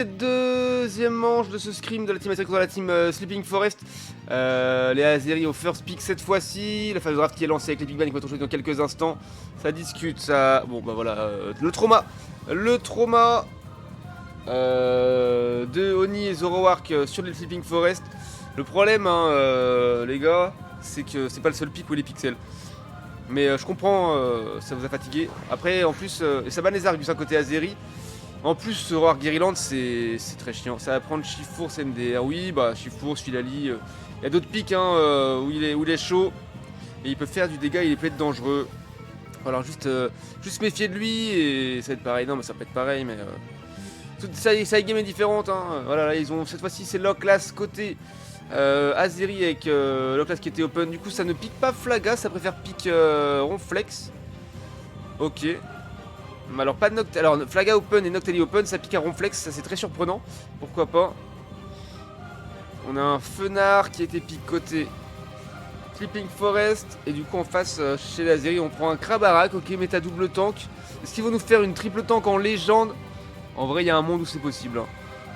Deuxième manche de ce scrim de la team Azeri contre la team Sleeping Forest. Les Azeri au first pick cette fois-ci. La phase de draft qui est lancée avec les Big Bang qui vont jouer dans quelques instants. Ça discute, ça. Bon, bah voilà. Le trauma. Le trauma de Oni et Zoroark sur les Sleeping Forest. Le problème, hein, les gars, c'est que c'est pas le seul pick où les pixels. Mais je comprends, ça vous a fatigué. Après, en plus, ça banne les Argus à côté Azeri. En plus, ce Roar Guerryland, c'est très chiant. Ça va prendre Chifours, MDR. Oui, bah Chifours, Filali. Il y a d'autres pics hein, où il est chaud. Et il peut faire du dégât, il peut être dangereux. Alors juste méfier de lui et ça va être pareil. Non, mais ça peut être pareil, mais. Sa game est différente. Hein. Voilà, là, ils ont. Cette fois-ci, c'est Locklast côté Azeri avec Locklast qui était open. Du coup, ça ne pique pas Flaga, ça préfère pique Ronflex. Ok. Alors pas de Noctali. Alors Flaga open et Noctali open, ça pique à Ronflex, ça c'est très surprenant. Pourquoi pas. On a un Fenard qui a été pique côté Sleeping Forest. Et du coup en face chez les Azeri on prend un Krabarak, ok, méta double tank. Est-ce qu'ils vont nous faire une triple tank en légende? En vrai il y a un monde où c'est possible. Hein.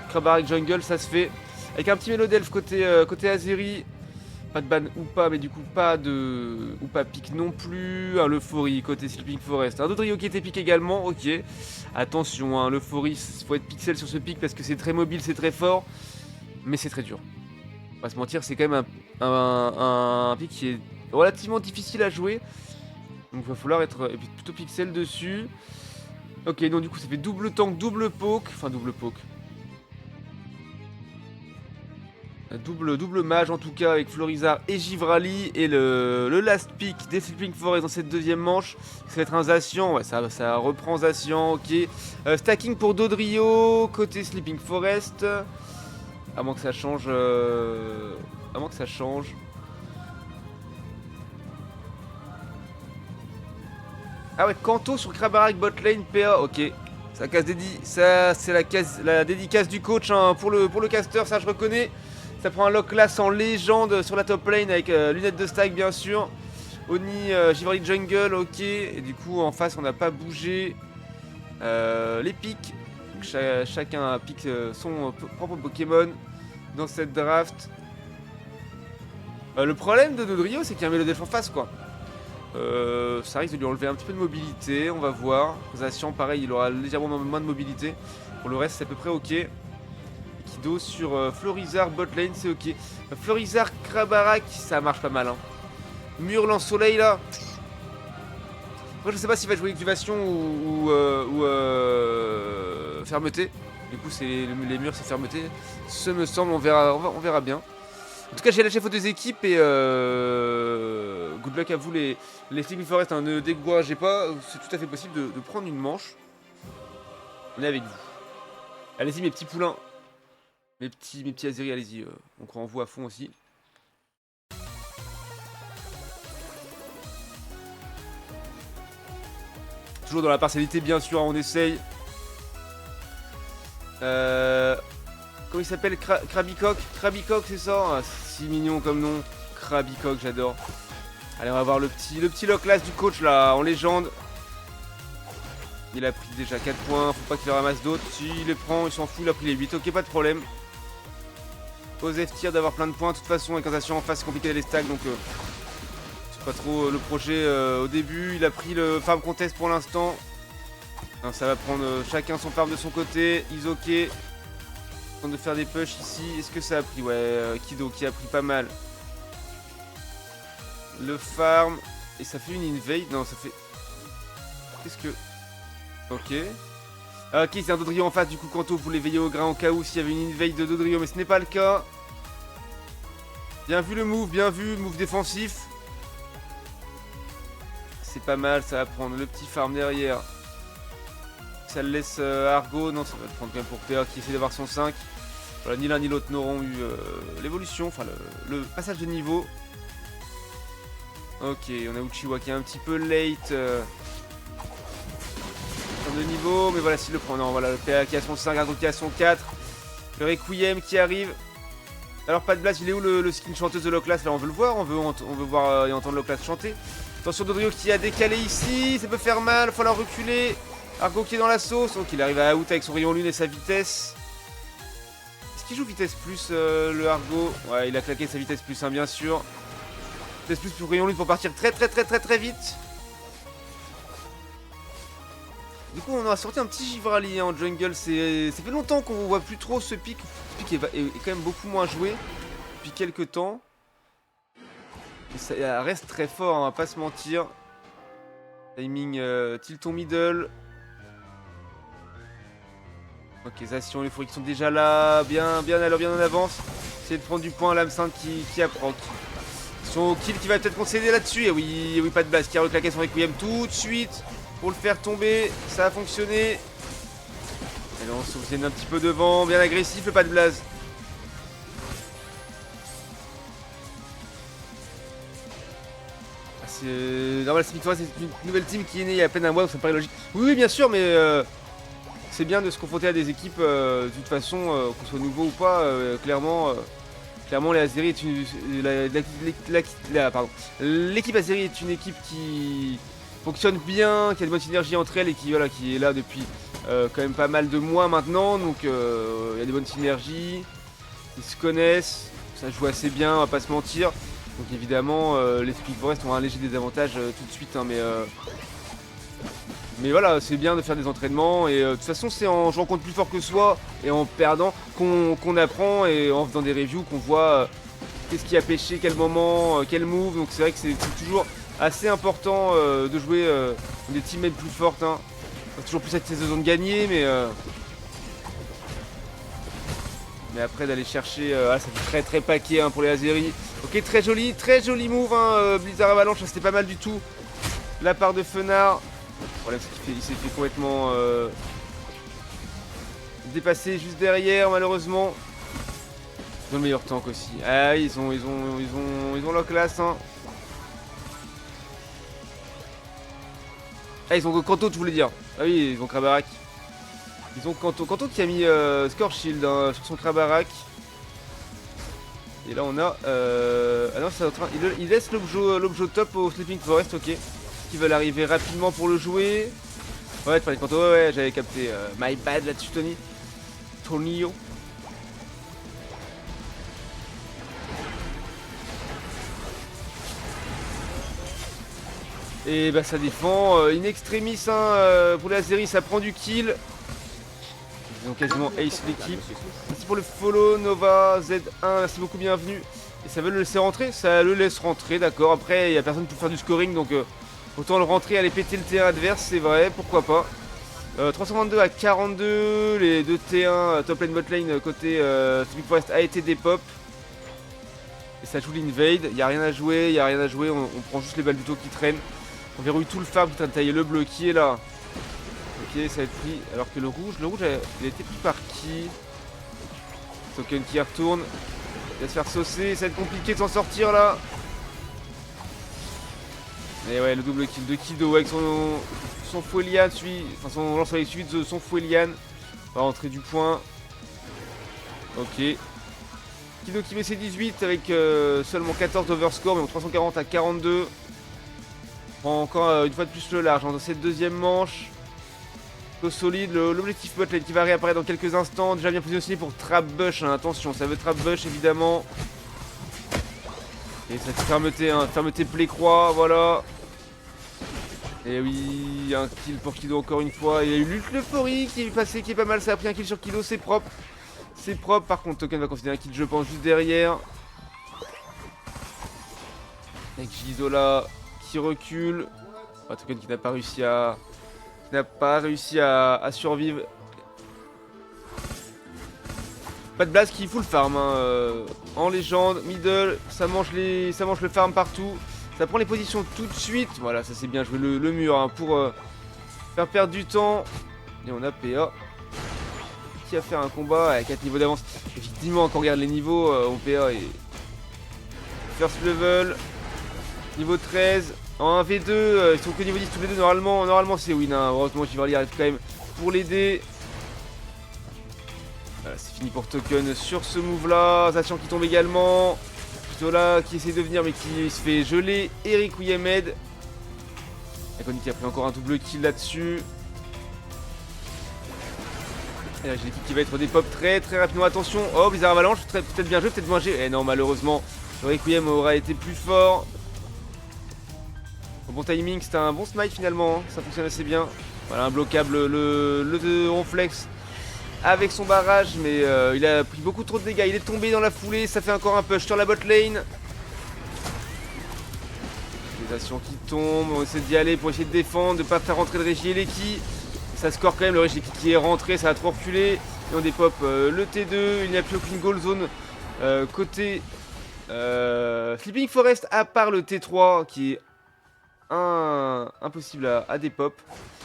Krabarak jungle ça se fait. Avec un petit Mélodelf côté Azeri. Pas de ban ou pas, mais du coup pas de. Ou pas pique non plus. Un Leuphorie côté Sleeping Forest. Un Dodrio qui était pique également, ok. Attention, hein, Leuphorie, faut être pixel sur ce pic parce que c'est très mobile, c'est très fort. Mais c'est très dur. On va pas se mentir, c'est quand même un pic qui est relativement difficile à jouer. Donc il va falloir être plutôt pixel dessus. Ok, donc du coup ça fait double tank, double poke. Enfin double poke. Double mage en tout cas avec Florizard et Givrali et le last pick des Sleeping Forest dans cette deuxième manche. Ça va être un Zacian, ouais, ça reprend Zacian, ok. Stacking pour Dodrio côté Sleeping Forest. À moins que ça change. À moins que ça change. Ah ouais, Kanto sur Krabarak botlane, PA, ok. Ça casse ça c'est la dédicace du coach hein, pour le caster, ça je reconnais. Ça prend un Locklast en légende sur la top lane avec lunettes de stack bien sûr. Oni, Givrali jungle, ok. Et du coup en face on n'a pas bougé les pics. Chacun pique son propre Pokémon dans cette draft. Le problème de Dodrio c'est qu'il y a un Mélodelf en face quoi. Ça risque de lui enlever un petit peu de mobilité, on va voir. Zacian pareil il aura légèrement moins de mobilité. Pour le reste c'est à peu près ok. Kido sur Florizard botlane, c'est ok. Florizard Krabarak, ça marche pas mal. Hein. Mur lance soleil là. Moi je sais pas s'il va jouer activation ou fermeté. Du coup c'est les murs c'est fermeté. Ce me semble, on verra bien. En tout cas j'ai lâché faute des équipes et good luck à vous les Sleeping Forest. Hein, ne découragez pas, c'est tout à fait possible de prendre une manche. On est avec vous. Allez-y mes petits poulains. Mes petits Azeri, allez-y, on croit en vous à fond aussi. Toujours dans la partialité, bien sûr, on essaye. Comment il s'appelle Krabicock, c'est ça ah, si mignon comme nom. Krabicock, j'adore. Allez, on va voir le petit Locklast du coach là, en légende. Il a pris déjà 4 points, faut pas qu'il en ramasse d'autres. S'il les prend, il s'en fout, il a pris les 8, ok, pas de problème. Osef tire d'avoir plein de points, de toute façon avec un Zacian en face c'est compliqué d'aller stack donc c'est pas trop le projet au début. Il a pris le farm contest pour l'instant. Ça va prendre chacun son farm de son côté. Isoke tente de faire des push ici. Est-ce que ça a pris? Ouais, Kido qui a pris pas mal. Le farm. Et ça fait une invade? Non, ça fait... Qu'est-ce que... Ok. Ok, c'est un Dodrio en face, du coup Kanto voulait veiller au grain au cas où s'il y avait une invade de Dodrio, mais ce n'est pas le cas. Bien vu le move, bien vu, move défensif. C'est pas mal, ça va prendre le petit farm derrière. Ça le laisse Argo, non ça va le prendre quand même pour PA qui essaie d'avoir son 5. Voilà, ni l'un ni l'autre n'auront eu l'évolution, enfin le passage de niveau. Ok, on a Uchiwa qui est un petit peu late. De niveau, mais voilà, s'il le prend, non, voilà, le PA qui a son 5, Argo qui a son 4. Le Requiem qui arrive. Alors pas de blast, il est où le skin chanteuse de Locklast? Là on veut le voir, on veut voir et entendre Locklast chanter. Attention Dodrio qui a décalé ici, ça peut faire mal, il va falloir reculer. Argo qui est dans la sauce, donc il arrive à out avec son rayon lune et sa vitesse. Est-ce qu'il joue vitesse plus le Argo? Ouais, il a claqué sa vitesse plus, hein, bien sûr. Vitesse plus pour Rayon Lune pour partir très vite. Du coup, on a sorti un petit Givrali en jungle. Ça fait longtemps qu'on voit plus trop ce pic. Ce pic est quand même beaucoup moins joué depuis quelques temps. Et ça reste très fort, hein, on va pas se mentir. Timing tilton middle. Ok, Zacian, les fourris qui sont déjà là. Bien en avance. Essayer de prendre du point, l'âme sainte qui approche. Son kill qui va peut-être concéder là-dessus. Et oui, pas de blast qui a reclaqué son Requiem tout de suite. Pour le faire tomber, ça a fonctionné. Et là on se souvient un petit peu devant, bien agressif, le pas de blaze. C'est normal, c'est une nouvelle team qui est née il y a à peine un mois, donc ça me paraît logique. Oui, bien sûr, mais c'est bien de se confronter à des équipes de toute façon, qu'on soit nouveau ou pas, clairement. Clairement, l'Azeri est une. L'équipe Azeri est une équipe qui fonctionne bien, qui a de bonne synergie entre elles et qui est là depuis quand même pas mal de mois maintenant. Donc il y a des bonnes synergies, ils se connaissent, ça joue assez bien, on va pas se mentir. Donc évidemment, les Speed Forest ont un léger désavantage tout de suite, hein, mais voilà, c'est bien de faire des entraînements et de toute façon c'est en jouant contre plus fort que soi et en perdant qu'on apprend et en faisant des reviews qu'on voit qu'est-ce qui a pêché, quel moment, quel move. Donc c'est vrai que c'est toujours assez important de jouer des teammates plus fortes, hein. Toujours plus cette saison de gagner, mais après d'aller chercher, ça fait très paquet, hein, pour les Azeri. Ok, très joli move, hein, Blizzard Avalanche, c'était pas mal du tout. La part de Fenard. Le problème c'est qu'il s'est fait complètement dépasser juste derrière, malheureusement. Ils ont le meilleur tank aussi. Ah, ils ont leur classe, hein. Ah, ils ont Kanto, tu voulais dire. Ah oui, ils ont Krabarak. Ils ont Kanto qui a mis Score Shield, hein, sur son Krabarak. Et là on a ah non, c'est en train. Il laisse l'objet top au Sleeping Forest, ok. Qui veulent arriver rapidement pour le jouer. Ouais, tu parlais de Kanto, ouais, j'avais capté. My bad là-dessus, Tony. Tonio. Et bah ça défend, in extremis, hein, pour les Azeri, ça prend du kill. Ils ont quasiment ace l'équipe. Merci pour le follow, Nova Z1, merci beaucoup, bienvenue. Et ça veut le laisser rentrer? Ça le laisse rentrer, d'accord. Après, il n'y a personne pour faire du scoring, donc autant le rentrer, aller péter le terrain adverse, c'est vrai, pourquoi pas. 322 à 42, les deux T1 top lane bot lane côté Sleeping Forest a été des pop. Et ça joue l'invade, il n'y a rien à jouer, on prend juste les balles du tout qui traînent. On verrouille tout le farm qui traîne de tailler le bleu qui est là. Ok, ça va être pris. Alors que le rouge, il a été pris par qui? Token qui retourne. Il va se faire saucer, ça va être compliqué de s'en sortir là. Et ouais, le double kill de Kido avec son Fouelian, enfin son lance avec suivi de son Fouelian. On va rentrer du point. Ok. Kido qui met ses 18 avec seulement 14 d'overscore, mais bon, 340 à 42. Prend encore une fois de plus le large, hein, dans cette deuxième manche. Plutôt solide, l'objectif botlane qui va réapparaître dans quelques instants. Déjà bien positionné pour Trap Bush, hein, attention, ça veut Trap Bush évidemment. Et cette fermeté, hein, fermeté play-croix, voilà. Et oui, un kill pour Kido encore une fois. Il y a eu Lutte l'euphorie qui est passé, qui est pas mal, ça a pris un kill sur Kido, c'est propre. C'est propre, par contre Token va considérer un kill je pense juste derrière. Avec Gizola qui recule. Oh, Token qui n'a pas réussi à survivre. Pas de blast qui full farm, hein, en légende, middle, ça mange le farm partout. Ça prend les positions tout de suite. Voilà, ça c'est bien joué le mur, hein, pour faire perdre du temps. Et on a PA qui a fait un combat à 4 niveaux d'avance. Effectivement, quand on regarde les niveaux, on PA est first level, niveau 13. En 1v2, ils sont que niveau 10 tous les deux. Normalement c'est win, hein. Heureusement Givrali arrive quand même pour l'aider. Voilà, c'est fini pour Token sur ce move là. Zacian qui tombe également. Zola qui essaie de venir mais qui se fait geler. Eric Ouyemed. Akoni qui a pris encore un double kill là-dessus. Et là, j'ai l'équipe qui va être des pop très très rapidement. Attention, oh, Blizzard Avalanche, peut-être bien joué, peut-être moins joué. Eh non, malheureusement, le Requiem aura été plus fort. Au bon timing, c'était un bon smite finalement, hein. Ça fonctionne assez bien. Voilà, imbloquable le Ronflex avec son barrage, mais il a pris beaucoup trop de dégâts. Il est tombé dans la foulée, ça fait encore un push sur la bot lane. Les actions qui tombent, on essaie d'y aller pour essayer de défendre, de ne pas faire rentrer le Régie et l'Eki. Ça score quand même, le Régie qui est rentré, ça a trop reculé. Et on dépop le T2, il n'y a plus aucune goal zone côté Sleeping Forest, à part le T3 qui est impossible à dépop.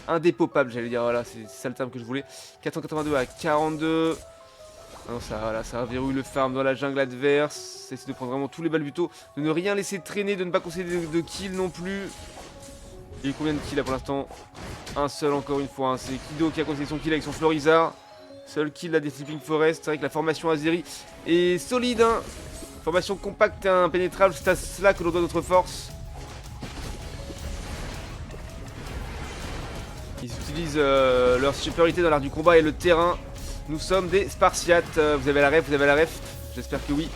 Indépopable, j'allais dire, voilà, c'est ça le terme que je voulais. 482 à 42. Non, ça, voilà, ça verrouille le farm dans la jungle adverse. Ça essaie de prendre vraiment tous les balbutos, de ne rien laisser traîner, de ne pas concéder de kills non plus. Il y a eu combien de kills là pour l'instant? Un seul encore une fois, hein. C'est Kido qui a concédé son kill avec son Florizard. Seul kill là des Sleeping Forest. C'est vrai que la formation Azeri est solide, hein. Formation compacte et impénétrable, c'est à cela que l'on doit notre force. Ils utilisent leur supériorité dans l'art du combat et le terrain. Nous sommes des Spartiates. Vous avez la ref, j'espère que oui.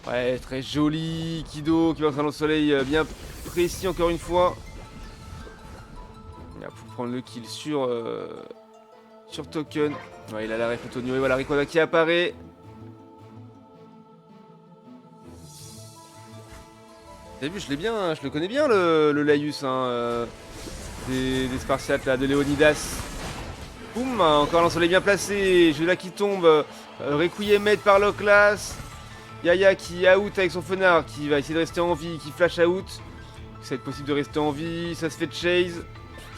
Ouais, très joli. Kido qui va entrer dans le soleil bien précis encore une fois. Il va pouvoir prendre le kill sur Token. Ouais, il a la ref Antonio et voilà Rayquaza qui apparaît. Vous avez vu, je l'ai bien, hein, je le connais bien le Laius, hein, des Spartiates là, de Léonidas. Boum, encore un soleil bien placé, Jeu là qui tombe, Requiem par Loclas. Yaya qui out avec son fenard, qui va essayer de rester en vie, qui flash out. Ça va être possible de rester en vie, ça se fait chase.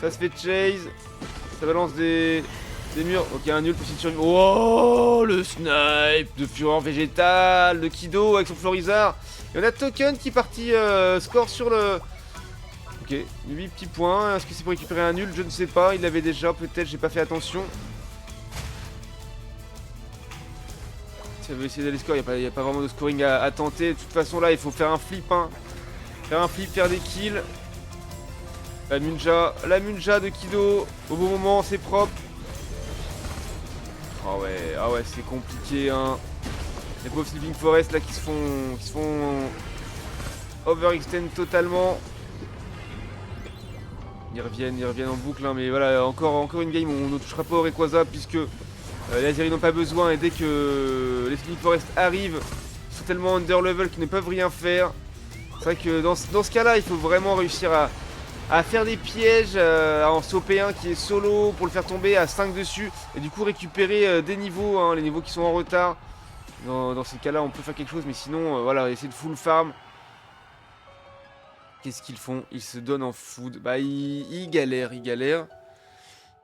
Ça balance des murs. Ok, un nul, possible de survivre. Oh, le snipe de Fureur Végétal, de Kido avec son Florizard. Et on a Token qui est parti score sur le... Ok, 8 petits points. Est-ce que c'est pour récupérer un nul? Je ne sais pas. Il l'avait déjà, peut-être, j'ai pas fait attention. Ça veut essayer d'aller score, il n'y a pas vraiment de scoring à tenter. De toute façon, là, il faut faire un flip, hein. Faire des kills. La Munja de Kido. Au bon moment, c'est propre. Ah ouais, c'est compliqué, hein. Les pauvres Sleeping Forest là qui se font overextend totalement. Ils reviennent en boucle, hein, mais voilà, encore une game où on ne touchera pas au Rayquaza puisque les Azeri n'ont pas besoin et dès que les Sleeping Forest arrivent, ils sont tellement under level qu'ils ne peuvent rien faire. C'est vrai que dans ce cas là, il faut vraiment réussir à faire des pièges, en stopper un qui est solo pour le faire tomber à 5 dessus et du coup récupérer des niveaux, hein, les niveaux qui sont en retard. Dans ces cas là on peut faire quelque chose, mais sinon voilà, essayer de full farm. Qu'est-ce qu'ils font? Ils se donnent en food. Bah ils galèrent.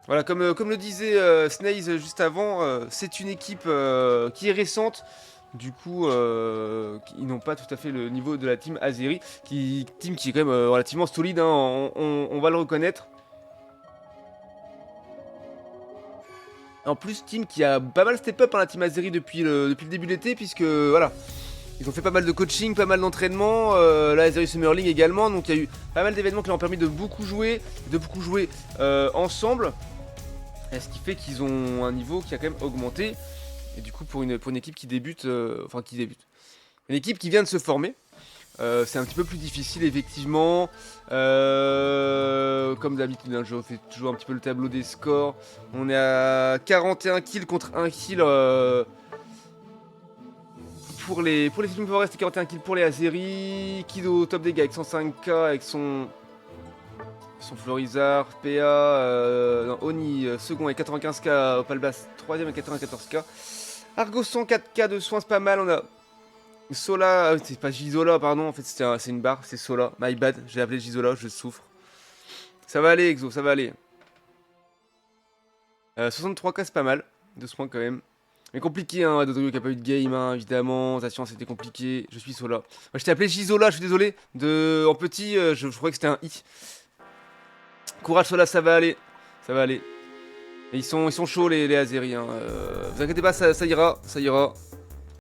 Voilà, comme le disait Snaze juste avant, c'est une équipe qui est récente. Du coup, ils n'ont pas tout à fait le niveau de la team Azeri, team qui est quand même relativement solide, hein, on va le reconnaître. En plus, team qui a pas mal step up, hein, la team Azeri depuis le début de l'été, puisque voilà, ils ont fait pas mal de coaching, pas mal d'entraînement, la Azeri Summer League également, donc il y a eu pas mal d'événements qui leur ont permis de beaucoup jouer ensemble, et ce qui fait qu'ils ont un niveau qui a quand même augmenté. Et du coup, pour une équipe qui débute, une équipe qui vient de se former, c'est un petit peu plus difficile, effectivement. Comme d'habitude, hein, je refais toujours un petit peu le tableau des scores. On est à 41 kills contre 1 kill pour les Sleeping Forest et 41 kills pour les Azeri. Kido au top dégâts avec 105k avec son Florizard, PA, Oni second avec 95k, Opalblast 3ème avec 94k. Argo 104k de soins, c'est pas mal. On a Sola, c'est pas Gisola, pardon, en fait c'est une barre, c'est Sola, my bad, j'ai appelé Gisola, je souffre. Ça va aller, Exo, ça va aller. 63k, c'est pas mal, de soins quand même. Mais compliqué, hein, Dodrio qui a pas eu de game, hein, évidemment, attention, c'était compliqué, je suis Sola. Moi, je t'ai appelé Gisola, je suis désolé, en petit, je croyais que c'était un I. Courage Sola, ça va aller. Et ils sont chauds les Azeri, hein. Vous inquiétez pas, ça ira.